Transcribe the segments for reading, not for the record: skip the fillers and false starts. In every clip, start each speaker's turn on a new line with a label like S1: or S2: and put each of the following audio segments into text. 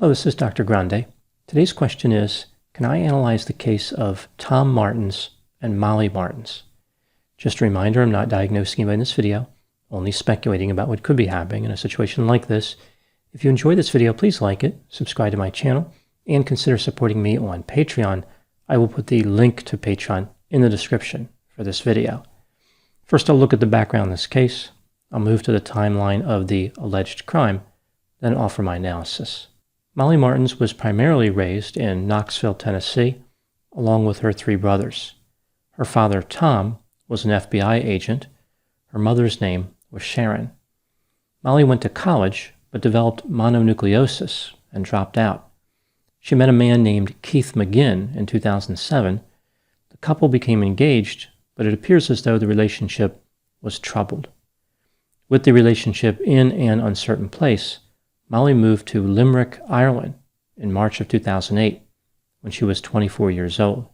S1: Hello, this is Dr. Grande. Today's question is, can I analyze the case of Tom Martens and Molly Martens? Just a reminder, I'm not diagnosing anybody in this video, only speculating about what could be happening in a situation like this. If you enjoyed this video, please like it, subscribe to my channel, and consider supporting me on Patreon. I will put the link to Patreon in the description for this video. First, I'll look at the background of this case. I'll move to the timeline of the alleged crime, then offer my analysis. Molly Martens was primarily raised in Knoxville, Tennessee, along with her three brothers. Her father, Tom, was an FBI agent. Her mother's name was Sharon. Molly went to college, but developed mononucleosis and dropped out. She met a man named Keith McGinn in 2007. The couple became engaged, but it appears as though the relationship was troubled. With the relationship in an uncertain place, Molly moved to Limerick, Ireland in March of 2008 when she was 24 years old.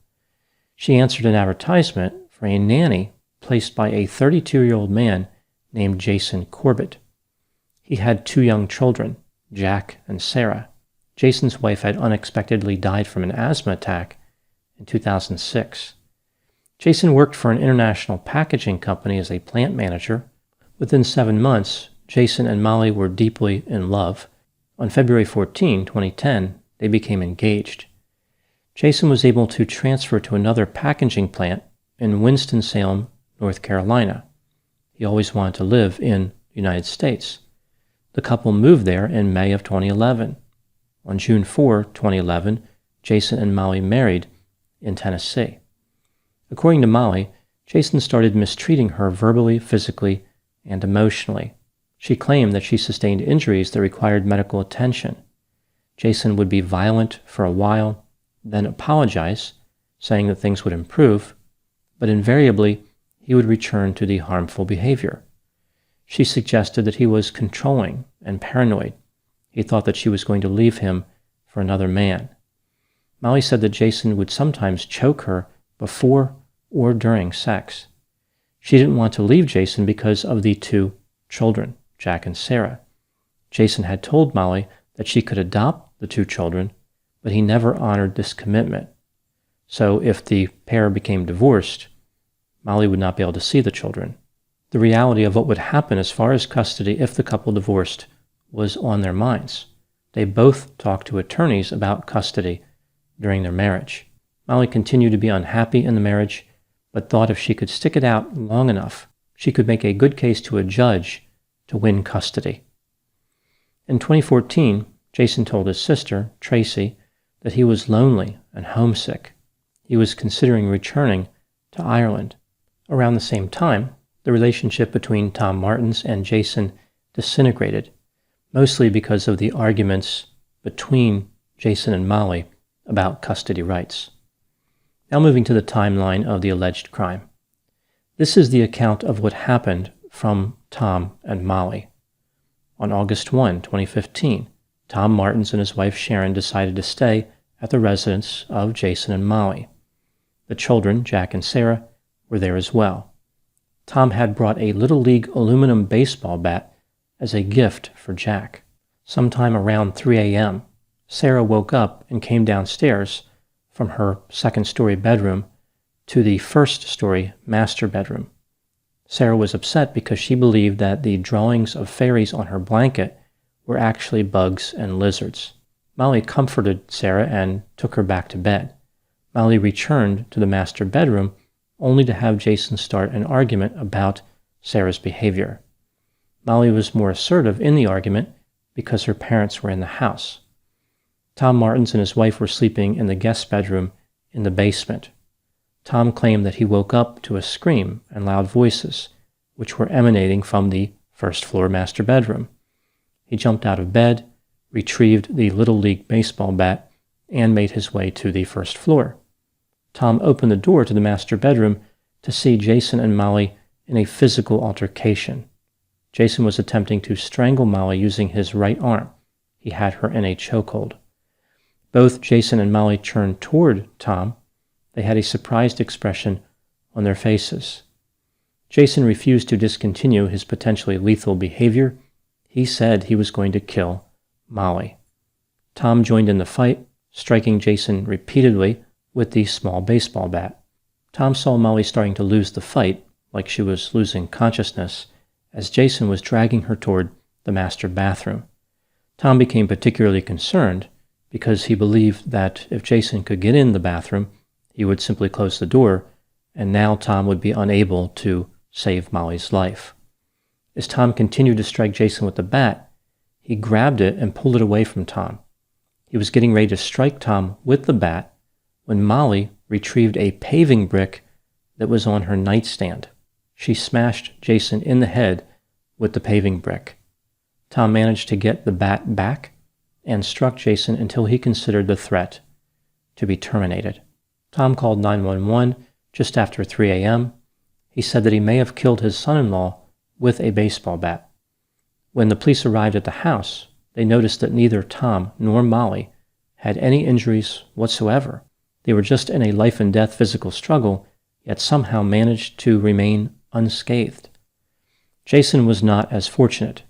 S1: She answered an advertisement for a nanny placed by a 32-year-old man named Jason Corbett. He had two young children, Jack and Sarah. Jason's wife had unexpectedly died from an asthma attack in 2006. Jason worked for an international packaging company as a plant manager. Within 7 months, Jason and Molly were deeply in love. On February 14, 2010, they became engaged. Jason was able to transfer to another packaging plant in Winston-Salem, North Carolina. He always wanted to live in the United States. The couple moved there in May of 2011. On June 4, 2011, Jason and Molly married in Tennessee. According to Molly, Jason started mistreating her verbally, physically, and emotionally. She claimed that she sustained injuries that required medical attention. Jason would be violent for a while, then apologize, saying that things would improve, but invariably he would return to the harmful behavior. She suggested that he was controlling and paranoid. He thought that she was going to leave him for another man. Molly said that Jason would sometimes choke her before or during sex. She didn't want to leave Jason because of the two children, Jack and Sarah. Jason had told Molly that she could adopt the two children, but he never honored this commitment. So if the pair became divorced, Molly would not be able to see the children. The reality of what would happen as far as custody if the couple divorced was on their minds. They both talked to attorneys about custody during their marriage. Molly continued to be unhappy in the marriage, but thought if she could stick it out long enough, she could make a good case to a judge to win custody. In 2014, Jason told his sister, Tracy, that he was lonely and homesick. He was considering returning to Ireland. Around the same time, the relationship between Tom Martens and Jason disintegrated, mostly because of the arguments between Jason and Molly about custody rights. Now moving to the timeline of the alleged crime. This is the account of what happened from Tom and Molly. On August 1, 2015, Tom Martens and his wife Sharon decided to stay at the residence of Jason and Molly. The children, Jack and Sarah, were there as well. Tom had brought a Little League aluminum baseball bat as a gift for Jack. Sometime around 3 a.m., Sarah woke up and came downstairs from her second-story bedroom to the first-story master bedroom. Sarah was upset because she believed that the drawings of fairies on her blanket were actually bugs and lizards. Molly comforted Sarah and took her back to bed. Molly returned to the master bedroom only to have Jason start an argument about Sarah's behavior. Molly was more assertive in the argument because her parents were in the house. Tom Martens and his wife were sleeping in the guest bedroom in the basement. Tom claimed that he woke up to a scream and loud voices, which were emanating from the first-floor master bedroom. He jumped out of bed, retrieved the Little League baseball bat, and made his way to the first floor. Tom opened the door to the master bedroom to see Jason and Molly in a physical altercation. Jason was attempting to strangle Molly using his right arm. He had her in a chokehold. Both Jason and Molly turned toward Tom. They had a surprised expression on their faces. Jason refused to discontinue his potentially lethal behavior. He said he was going to kill Molly. Tom joined in the fight, striking Jason repeatedly with the small baseball bat. Tom saw Molly starting to lose the fight, like she was losing consciousness, as Jason was dragging her toward the master bathroom. Tom became particularly concerned because he believed that if Jason could get in the bathroom, he would simply close the door, and now Tom would be unable to save Molly's life. As Tom continued to strike Jason with the bat, he grabbed it and pulled it away from Tom. He was getting ready to strike Tom with the bat when Molly retrieved a paving brick that was on her nightstand. She smashed Jason in the head with the paving brick. Tom managed to get the bat back and struck Jason until he considered the threat to be terminated. Tom called 911 just after 3 a.m. He said that he may have killed his son-in-law with a baseball bat. When the police arrived at the house, they noticed that neither Tom nor Molly had any injuries whatsoever. They were just in a life-and-death physical struggle, yet somehow managed to remain unscathed. Jason was not as fortunate.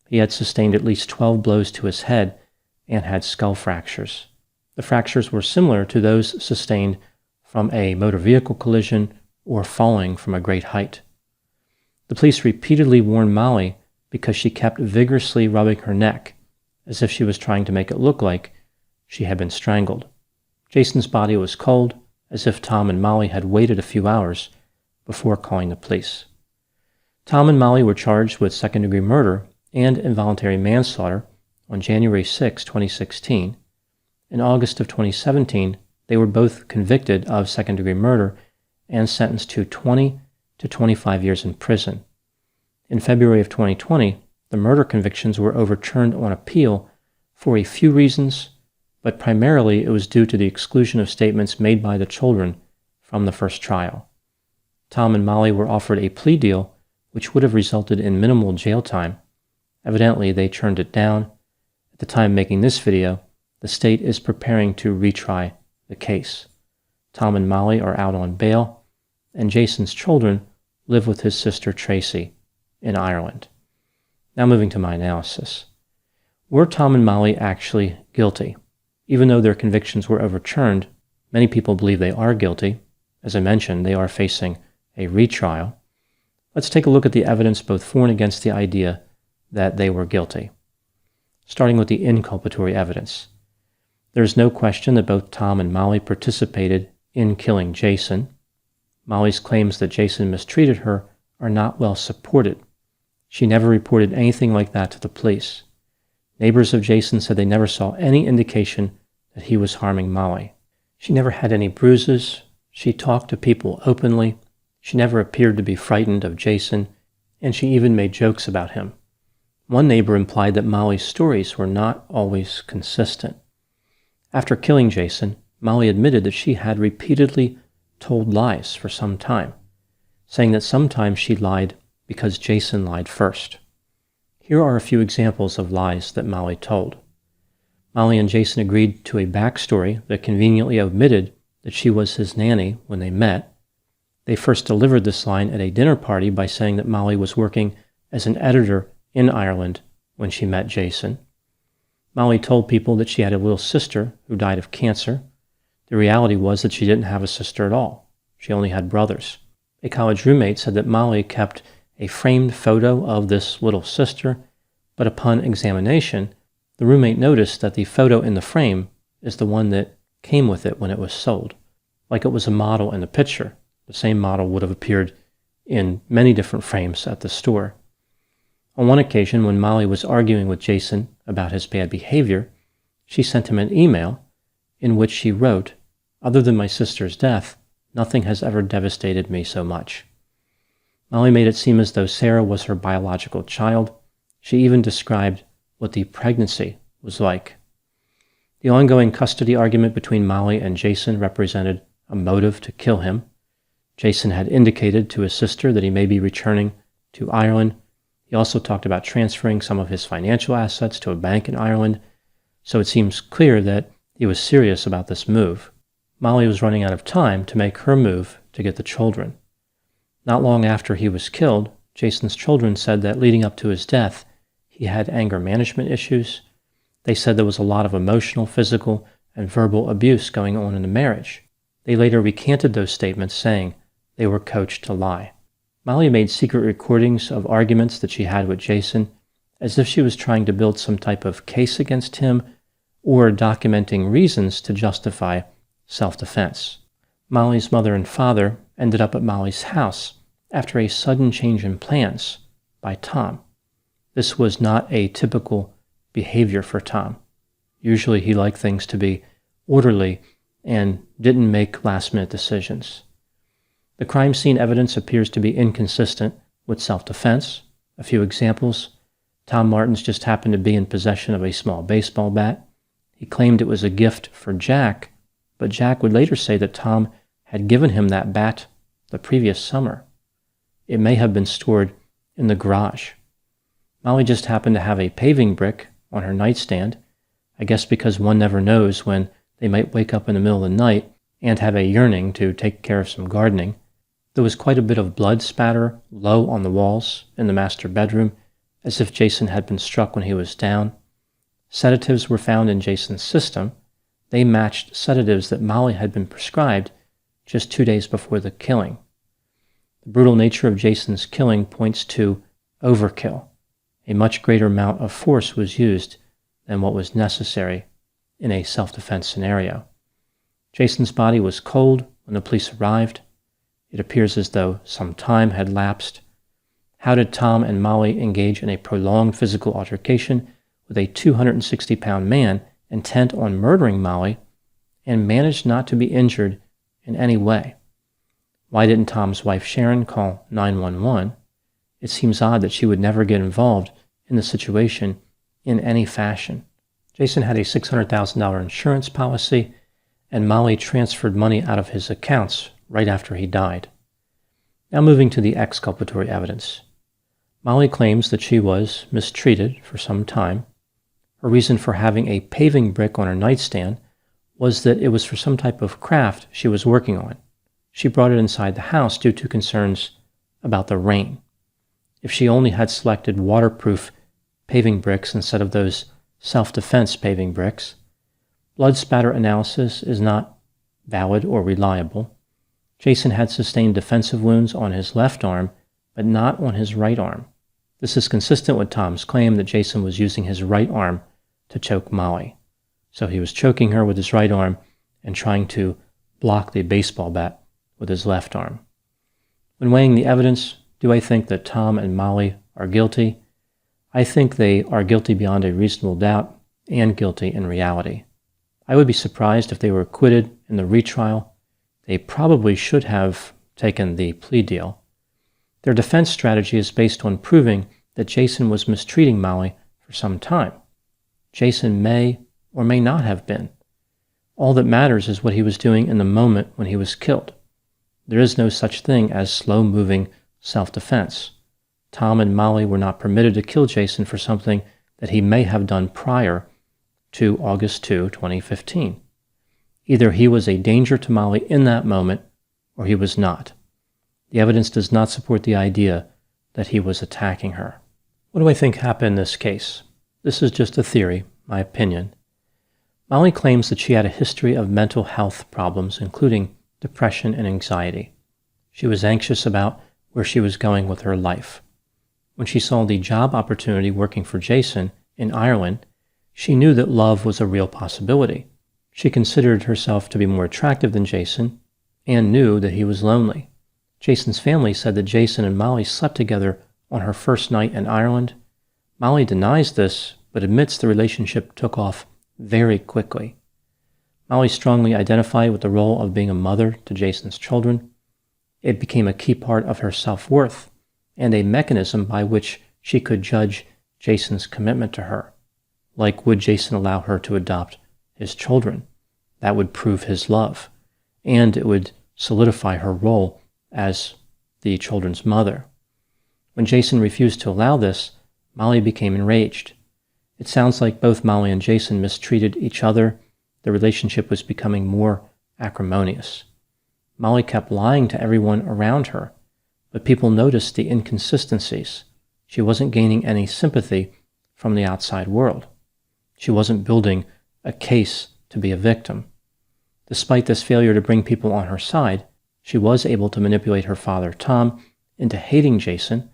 S1: He had sustained at least 12 blows to his head and had skull fractures. The fractures were similar to those sustained from a motor vehicle collision or falling from a great height. The police repeatedly warned Molly because she kept vigorously rubbing her neck, as if she was trying to make it look like she had been strangled. Jason's body was cold, as if Tom and Molly had waited a few hours before calling the police. Tom and Molly were charged with second-degree murder and involuntary manslaughter on January 6, 2016. In August of 2017, they were both convicted of second-degree murder and sentenced to 20 to 25 years in prison. In February of 2020, the murder convictions were overturned on appeal for a few reasons, but primarily it was due to the exclusion of statements made by the children from the first trial. Tom and Molly were offered a plea deal which would have resulted in minimal jail time. Evidently, they turned it down. At the time making this video, the state is preparing to retry the case. Tom and Molly are out on bail, and Jason's children live with his sister Tracy in Ireland. Now moving to my analysis. Were Tom and Molly actually guilty? Even though their convictions were overturned, many people believe they are guilty. As I mentioned, they are facing a retrial. Let's take a look at the evidence both for and against the idea that they were guilty. Starting with the inculpatory evidence. There is no question that both Tom and Molly participated in killing Jason. Molly's claims that Jason mistreated her are not well supported. She never reported anything like that to the police. Neighbors of Jason said they never saw any indication that he was harming Molly. She never had any bruises. She talked to people openly. She never appeared to be frightened of Jason, and she even made jokes about him. One neighbor implied that Molly's stories were not always consistent. After killing Jason, Molly admitted that she had repeatedly told lies for some time, saying that sometimes she lied because Jason lied first. Here are a few examples of lies that Molly told. Molly and Jason agreed to a backstory that conveniently omitted that she was his nanny when they met. They first delivered this line at a dinner party by saying that Molly was working as an editor in Ireland when she met Jason. Molly told people that she had a little sister who died of cancer. The reality was that she didn't have a sister at all. She only had brothers. A college roommate said that Molly kept a framed photo of this little sister, but upon examination, the roommate noticed that the photo in the frame is the one that came with it when it was sold. Like it was a model in the picture. The same model would have appeared in many different frames at the store. On one occasion, when Molly was arguing with Jason about his bad behavior, she sent him an email in which she wrote, "Other than my sister's death, nothing has ever devastated me so much." Molly made it seem as though Sarah was her biological child. She even described what the pregnancy was like. The ongoing custody argument between Molly and Jason represented a motive to kill him. Jason had indicated to his sister that he may be returning to Ireland. He also talked about transferring some of his financial assets to a bank in Ireland, so it seems clear that he was serious about this move. Molly was running out of time to make her move to get the children. Not long after he was killed, Jason's children said that leading up to his death, he had anger management issues. They said there was a lot of emotional, physical, and verbal abuse going on in the marriage. They later recanted those statements, saying they were coached to lie. Molly made secret recordings of arguments that she had with Jason, as if she was trying to build some type of case against him or documenting reasons to justify self-defense. Molly's mother and father ended up at Molly's house after a sudden change in plans by Tom. This was not a typical behavior for Tom. Usually he liked things to be orderly and didn't make last-minute decisions. The crime scene evidence appears to be inconsistent with self-defense. A few examples: Tom Martens just happened to be in possession of a small baseball bat. He claimed it was a gift for Jack, but Jack would later say that Tom had given him that bat the previous summer. It may have been stored in the garage. Molly just happened to have a paving brick on her nightstand, I guess because one never knows when they might wake up in the middle of the night and have a yearning to take care of some gardening. There was quite a bit of blood spatter low on the walls in the master bedroom, as if Jason had been struck when he was down. Sedatives were found in Jason's system. They matched sedatives that Molly had been prescribed just 2 days before the killing. The brutal nature of Jason's killing points to overkill. A much greater amount of force was used than what was necessary in a self-defense scenario. Jason's body was cold when the police arrived. It appears as though some time had lapsed. How did Tom and Molly engage in a prolonged physical altercation with a 260-pound man intent on murdering Molly and manage not to be injured in any way? Why didn't Tom's wife Sharon call 911? It seems odd that she would never get involved in the situation in any fashion. Jason had a $600,000 insurance policy, and Molly transferred money out of his accounts right after he died. Now moving to the exculpatory evidence. Molly claims that she was mistreated for some time. Her reason for having a paving brick on her nightstand was that it was for some type of craft she was working on. She brought it inside the house due to concerns about the rain. If she only had selected waterproof paving bricks instead of those self-defense paving bricks, blood spatter analysis is not valid or reliable. Jason had sustained defensive wounds on his left arm, but not on his right arm. This is consistent with Tom's claim that Jason was using his right arm to choke Molly. So he was choking her with his right arm and trying to block the baseball bat with his left arm. When weighing the evidence, do I think that Tom and Molly are guilty? I think they are guilty beyond a reasonable doubt and guilty in reality. I would be surprised if they were acquitted in the retrial. They probably should have taken the plea deal. Their defense strategy is based on proving that Jason was mistreating Molly for some time. Jason may or may not have been. All that matters is what he was doing in the moment when he was killed. There is no such thing as slow-moving self-defense. Tom and Molly were not permitted to kill Jason for something that he may have done prior to August 2, 2015. Either he was a danger to Molly in that moment, or he was not. The evidence does not support the idea that he was attacking her. What do I think happened in this case? This is just a theory, my opinion. Molly claims that she had a history of mental health problems, including depression and anxiety. She was anxious about where she was going with her life. When she saw the job opportunity working for Jason in Ireland, she knew that love was a real possibility. She considered herself to be more attractive than Jason and knew that he was lonely. Jason's family said that Jason and Molly slept together on her first night in Ireland. Molly denies this, but admits the relationship took off very quickly. Molly strongly identified with the role of being a mother to Jason's children. It became a key part of her self-worth and a mechanism by which she could judge Jason's commitment to her. Like, would Jason allow her to adopt his children? That would prove his love, and it would solidify her role as the children's mother. When Jason refused to allow this, Molly became enraged. It sounds like both Molly and Jason mistreated each other. The relationship was becoming more acrimonious. Molly kept lying to everyone around her, but people noticed the inconsistencies. She wasn't gaining any sympathy from the outside world. She wasn't building a case to be a victim. Despite this failure to bring people on her side, she was able to manipulate her father, Tom, into hating Jason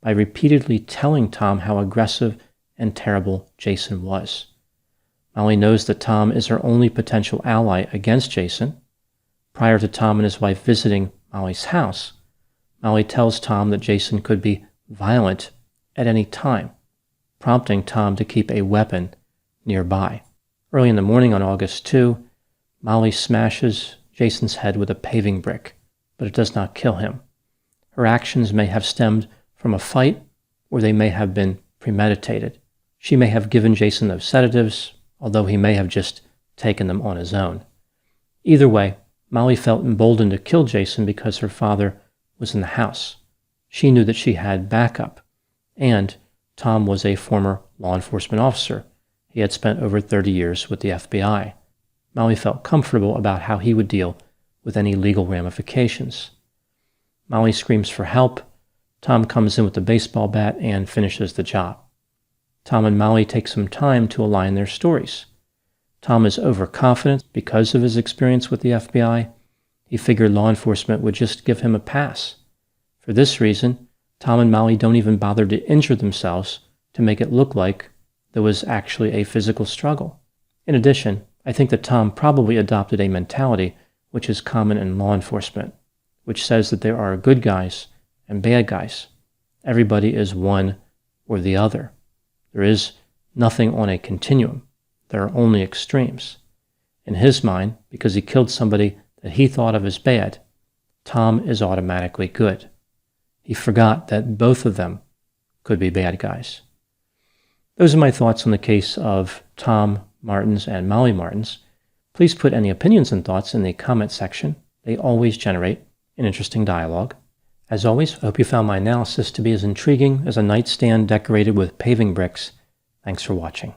S1: by repeatedly telling Tom how aggressive and terrible Jason was. Molly knows that Tom is her only potential ally against Jason. Prior to Tom and his wife visiting Molly's house, Molly tells Tom that Jason could be violent at any time, prompting Tom to keep a weapon nearby. Early in the morning on August 2, Molly smashes Jason's head with a paving brick, but it does not kill him. Her actions may have stemmed from a fight, or they may have been premeditated. She may have given Jason those sedatives, although he may have just taken them on his own. Either way, Molly felt emboldened to kill Jason because her father was in the house. She knew that she had backup, and Tom was a former law enforcement officer. He had spent over 30 years with the FBI. Molly felt comfortable about how he would deal with any legal ramifications. Molly screams for help. Tom comes in with the baseball bat and finishes the job. Tom and Molly take some time to align their stories. Tom is overconfident because of his experience with the FBI. He figured law enforcement would just give him a pass. For this reason, Tom and Molly don't even bother to injure themselves to make it look like there was actually a physical struggle. In addition, I think that Tom probably adopted a mentality which is common in law enforcement, which says that there are good guys and bad guys. Everybody is one or the other. There is nothing on a continuum. There are only extremes. In his mind, because he killed somebody that he thought of as bad, Tom is automatically good. He forgot that both of them could be bad guys. Those are my thoughts on the case of Tom Martens and Molly Martens. Please put any opinions and thoughts in the comment section. They always generate an interesting dialogue. As always, I hope you found my analysis to be as intriguing as a nightstand decorated with paving bricks. Thanks for watching.